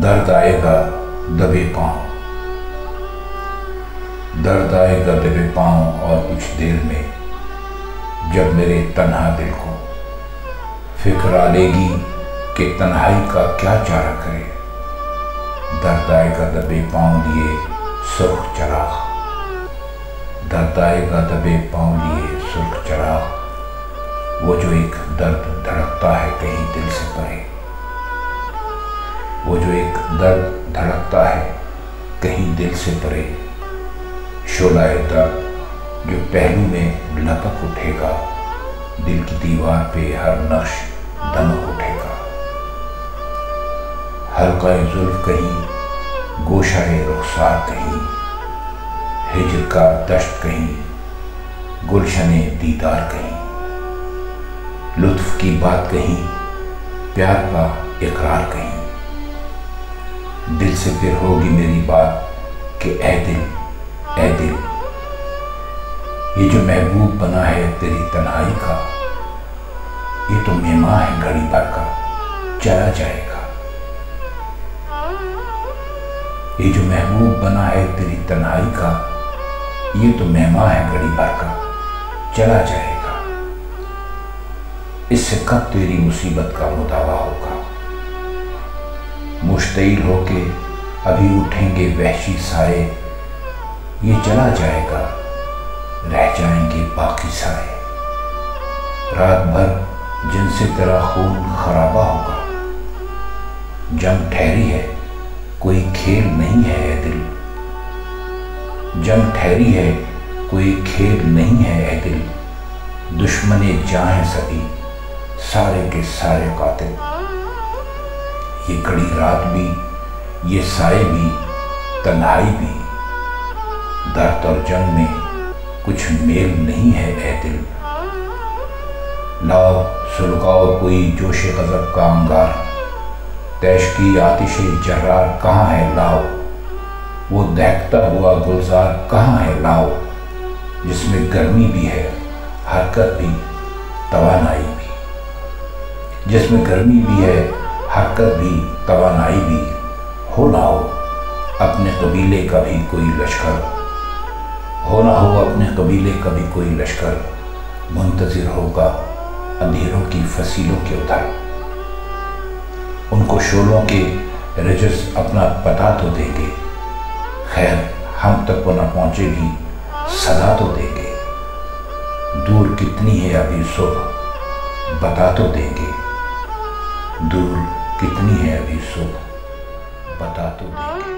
दर्द आएगा दबे पाँव, दर्द आएगा दबे पाँव और कुछ देर में जब मेरे तन्हा दिल को फिक्र आ लेगी कि तन्हाई का क्या चारा करे। दर्द आएगा दबे पाँव लिए सुर्ख चराग, दर्द आएगा दबे पाँव लिए सुर्ख चराग, वो जो एक दर्द धड़कता है कहीं दिल से परे, वो जो एक दर्द धड़कता है कहीं दिल से परे। शोलाए दर्द जो पहलू में लपक उठेगा, दिल की दीवार पे हर नक्श दमक उठेगा। हल्का जुल्फ कहीं, गोशाए रुखसार कहीं, हिजर का दश्त कहीं, गुलशने दीदार कहीं, लुत्फ की बात कहीं, प्यार का इकरार कहीं। दिल से फिर होगी मेरी बात कि ऐ दिल, ये जो महबूब बना है तेरी तन्हाई का, ये तो मेहमान है घड़ी भर का चला जाएगा। ये जो महबूब बना है तेरी तन्हाई का, ये तो मेहमान है घड़ी भर का चला जाएगा। इससे कब तेरी मुसीबत का मुदावा होगा। मुश्तइल होके अभी उठेंगे वहशी साए, ये चला जाएगा रह जाएंगे बाकी साए। रात भर जिनसे तेरा खून खराबा होगा, जंग ठहरी है कोई खेल नहीं है ऐ दिल, जंग ठहरी है कोई खेल नहीं है ऐ दिल। दुश्मने जां हैं सभी सारे के सारे कातिल, ये कड़ी रात भी, ये साए भी, तन्हाई भी, दर्द और जंग में कुछ मेल नहीं है ऐ दिल। लाओ सुलगाओ कोई जोशे गज़ब का अंगार, तैश की आतिशे जर्रार कहाँ है लाओ, वो दहकता हुआ गुलजार कहाँ है लाओ, जिसमें गर्मी भी है हरकत भी तवानाई भी, जिसमें गर्मी भी है हरकत भी तवानाई भी। हो ना हो अपने कबीले का भी कोई लश्कर, हो ना हो अपने कबीले का भी कोई लश्कर, मुंतज़िर होगा अंधेरों की फसीलों के उधर। उनको शोलों के रजस अपना पता तो देंगे, खैर हम तक वो न पहुँचेगी सदा तो देंगे। दूर कितनी है अभी सुबह बता तो देंगे, दूर कितनी है अभी सुबह बता तो देंगे।